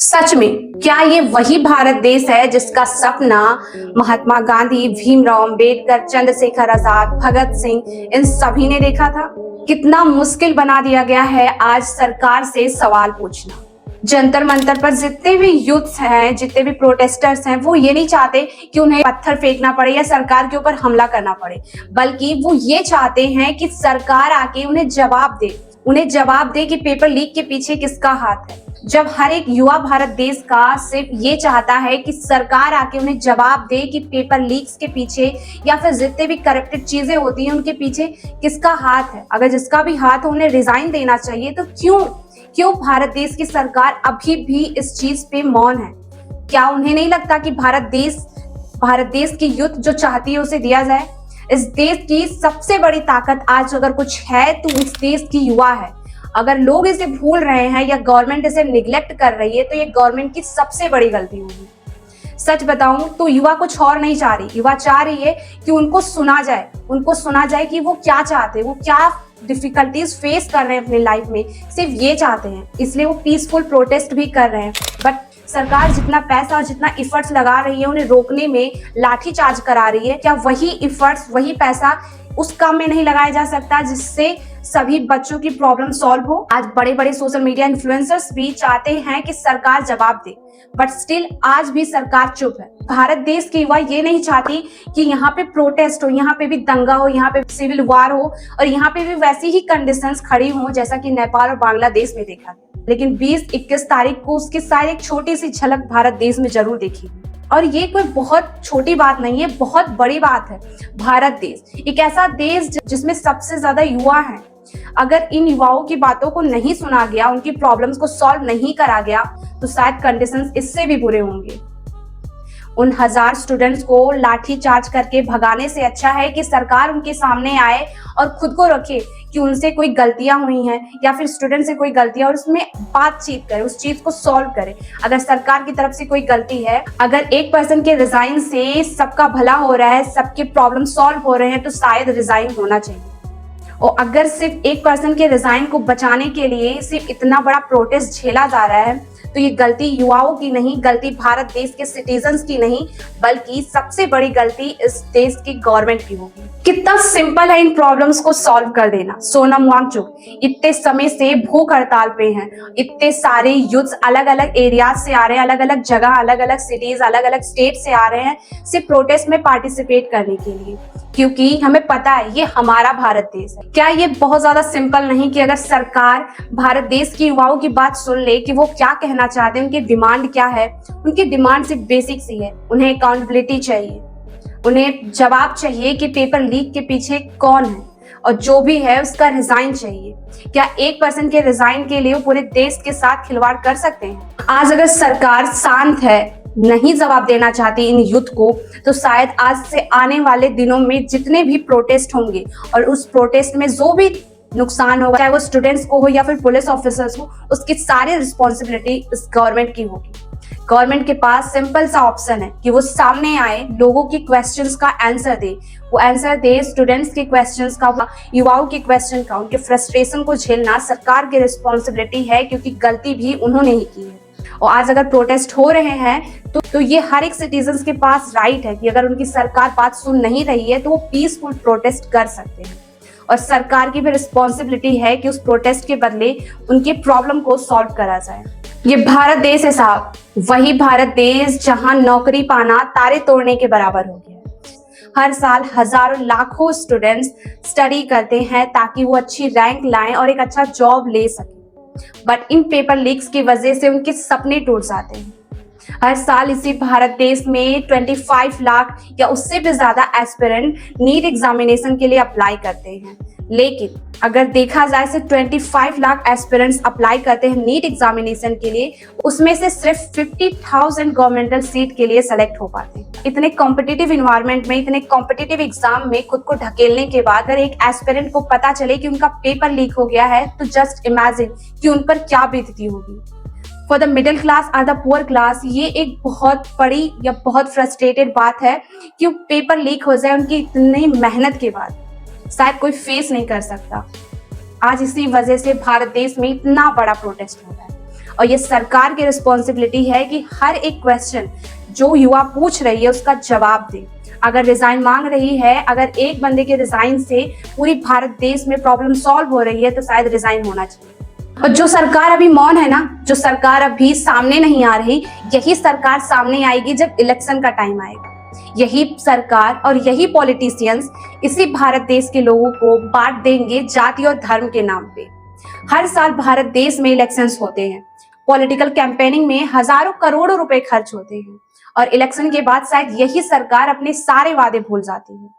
सच में क्या ये वही भारत देश है जिसका सपना महात्मा गांधी, भीमराव अंबेडकर, चंद्रशेखर आजाद, भगत सिंह इन सभी ने देखा था? कितना मुश्किल बना दिया गया है आज सरकार से सवाल पूछना। जंतर मंतर पर जितने भी यूथ हैं, जितने भी प्रोटेस्टर्स हैं, वो ये नहीं चाहते कि उन्हें पत्थर फेंकना पड़े या सरकार के ऊपर हमला करना पड़े, बल्कि वो ये चाहते हैं कि सरकार आके उन्हें जवाब दे कि पेपर लीक के पीछे किसका हाथ है। जब हर एक युवा भारत देश का सिर्फ ये चाहता है कि सरकार आके उन्हें जवाब दे कि पेपर लीक्स के पीछे या फिर जितने भी करप्टेड चीजें होती हैं उनके पीछे किसका हाथ है, अगर जिसका भी हाथ हो उन्हें रिजाइन देना चाहिए, तो क्यों भारत देश की सरकार अभी भी इस चीज पे मौन है? क्या उन्हें नहीं लगता कि भारत देश की यूथ जो चाहती है उसे दिया जाए? इस देश की सबसे बड़ी ताकत आज अगर कुछ है तो इस देश की युवा है। अगर लोग इसे भूल रहे हैं या गवर्नमेंट इसे निग्लेक्ट कर रही है तो ये गवर्नमेंट की सबसे बड़ी गलती होगी। सच बताऊं तो युवा कुछ और नहीं चाह रही, युवा चाह रही है कि उनको सुना जाए कि वो क्या चाहते हैं, वो क्या डिफिकल्टीज फेस कर रहे हैं अपनी लाइफ में, सिर्फ ये चाहते हैं। इसलिए वो पीसफुल प्रोटेस्ट भी कर रहे हैं। बट सरकार जितना पैसा और जितना इफर्ट्स लगा रही है उन्हें रोकने में, लाठी चार्ज करा रही है, क्या वही इफर्ट्स, वही पैसा उस काम में नहीं लगाया जा सकता जिससे सभी बच्चों की प्रॉब्लम सॉल्व हो? आज बड़े बड़े सोशल मीडिया इन्फ्लुएंसर्स भी चाहते हैं कि सरकार जवाब दे, बट स्टिल आज भी सरकार चुप है। भारत देश की युवा ये नहीं चाहती कि यहाँ पे प्रोटेस्ट हो, यहाँ पे भी दंगा हो, यहाँ पे सिविल वार हो और यहाँ पे भी वैसी ही कंडीशंस खड़ी हो जैसा कि नेपाल और बांग्लादेश में देखा। लेकिन 20-21 तारीख को उसकी शायद एक छोटी सी झलक भारत देश में जरूर देखी। और ये कोई बहुत छोटी बात नहीं है, बहुत बड़ी बात है। भारत देश एक ऐसा देश जिसमें सबसे ज्यादा युवा हैं। अगर इन युवाओं की बातों को नहीं सुना गया, उनकी प्रॉब्लम्स को सॉल्व नहीं करा गया, तो शायद कंडीशंस इससे भी बुरे होंगे। उन 1000 स्टूडेंट्स को लाठी चार्ज करके भगाने से अच्छा है कि सरकार उनके सामने आए और खुद को रखे कि उनसे कोई गलतियां हुई हैं या फिर स्टूडेंट से कोई गलतियां, और उसमें बातचीत करे, उस चीज को सॉल्व करे। अगर सरकार की तरफ से कोई गलती है, अगर एक पर्सन के रिजाइन से सबका भला हो रहा है, सबके प्रॉब्लम सॉल्व हो रहे हैं, तो शायद रिजाइन होना चाहिए। और अगर सिर्फ एक पर्सन के रिजाइन को बचाने के लिए सिर्फ इतना बड़ा प्रोटेस्ट झेला जा रहा है, तो ये गलती युवाओं की नहीं, गलती भारत देश के सिटीजन्स की नहीं, बल्कि सबसे बड़ी गलती इस देश की गवर्नमेंट की होगी। कितना सिंपल है इन प्रॉब्लम्स को सॉल्व कर देना। सोनम वांगचुक इतने समय से भूख हड़ताल पे हैं, इतने सारे यूथ अलग अलग एरियाज से आ रहे हैं, अलग अलग जगह, अलग अलग सिटीज, अलग अलग स्टेट से आ रहे हैं सिर्फ प्रोटेस्ट में पार्टिसिपेट करने के लिए, क्योंकि हमें पता है ये हमारा भारत देश है। क्या ये बहुत ज्यादा सिंपल नहीं कि अगर सरकार भारत देश की युवाओं की बात सुन ले कि वो क्या कहना चाहते हैं, उनकी डिमांड क्या है? उनकी डिमांड सिर्फ बेसिक सी है, उन्हें अकाउंटेबिलिटी चाहिए, उन्हें जवाब चाहिए कि पेपर लीक के पीछे कौन है और जो भी है उसका रिजाइन चाहिए। क्या एक पर्सन के रिजाइन के लिए वो पूरे देश के साथ खिलवाड़ कर सकते हैं? आज अगर सरकार शांत है, नहीं जवाब देना चाहती इन यूथ को, तो शायद आज से आने वाले दिनों में जितने भी प्रोटेस्ट होंगे और उस प्रोटेस्ट में जो भी नुकसान होगा, चाहे वो स्टूडेंट्स को हो या फिर पुलिस ऑफिसर्स को, उसकी सारी रिस्पॉन्सिबिलिटी इस गवर्नमेंट की होगी। गवर्नमेंट के पास सिंपल सा ऑप्शन है कि वो सामने आए, लोगों की क्वेश्चंस का आंसर दे, वो आंसर दे स्टूडेंट्स के क्वेश्चंस का, युवाओं के क्वेश्चन का। उनके फ्रस्ट्रेशन को झेलना सरकार की रिस्पॉन्सिबिलिटी है, क्योंकि गलती भी उन्होंने ही की है। और आज अगर प्रोटेस्ट हो रहे हैं तो ये हर एक सिटीजन के पास राइट है कि अगर उनकी सरकार बात सुन नहीं रही है तो वो पीसफुल प्रोटेस्ट कर सकते हैं। और सरकार की भी रिस्पॉन्सिबिलिटी है कि उस प्रोटेस्ट के बदले उनके प्रॉब्लम को सॉल्व करा जाए। ये भारत देश है साहब, वही भारत देश जहां नौकरी पाना तारे तोड़ने के बराबर हो गया। हर साल हजारों लाखों स्टूडेंट्स स्टडी करते हैं ताकि वो अच्छी रैंक लाएं और एक अच्छा जॉब ले सकें, बट इन पेपर लीक्स की वजह से उनके सपने टूट जाते हैं। हर साल इसी भारत देश में 25 लाख या उससे भी ज्यादा एस्पिरेंट नीट एग्जामिनेशन के लिए अप्लाई करते हैं, लेकिन अगर देखा जाए सिर्फ 25 लाख एस्पिरेंट्स अप्लाई करते हैं नीट एग्जामिनेशन के लिए, उसमें से सिर्फ 50,000 गवर्नमेंटल सीट के लिए सेलेक्ट हो पाते हैं। इतने कॉम्पिटिटिव इन्वायरमेंट में, इतने कॉम्पिटिटिव एग्जाम में खुद को ढकेलने के बाद अगर एक एस्पिरेंट को पता चले कि उनका पेपर लीक हो गया है, तो जस्ट इमेजिन कि उन पर क्या बीतती होगी। फॉर द मिडिल क्लास और द पुअर क्लास ये एक बहुत बड़ी या बहुत फ्रस्ट्रेटेड बात है कि पेपर लीक हो जाए उनकी इतनी मेहनत के बाद, शायद कोई फेस नहीं कर सकता। आज इसी वजह से भारत देश में इतना बड़ा प्रोटेस्ट हो रहा है। और ये सरकार की रिस्पॉन्सिबिलिटी है कि हर एक क्वेश्चन जो युवा पूछ रही है उसका जवाब दे। अगर रिजाइन मांग रही है, अगर एक बंदे के रिजाइन से पूरी भारत देश में प्रॉब्लम सॉल्व हो रही है तो शायद रिजाइन होना चाहिए। और जो सरकार अभी मौन है ना, जो सरकार अभी सामने नहीं आ रही, यही सरकार सामने आएगी जब इलेक्शन का टाइम आएगा। यही सरकार और यही पॉलिटिशियंस इसी भारत देश के लोगों को बांट देंगे जाति और धर्म के नाम पे। हर साल भारत देश में इलेक्शंस होते हैं, पॉलिटिकल कैंपेनिंग में हजारों करोड़ों रुपए खर्च होते हैं और इलेक्शन के बाद शायद यही सरकार अपने सारे वादे भूल जाती है।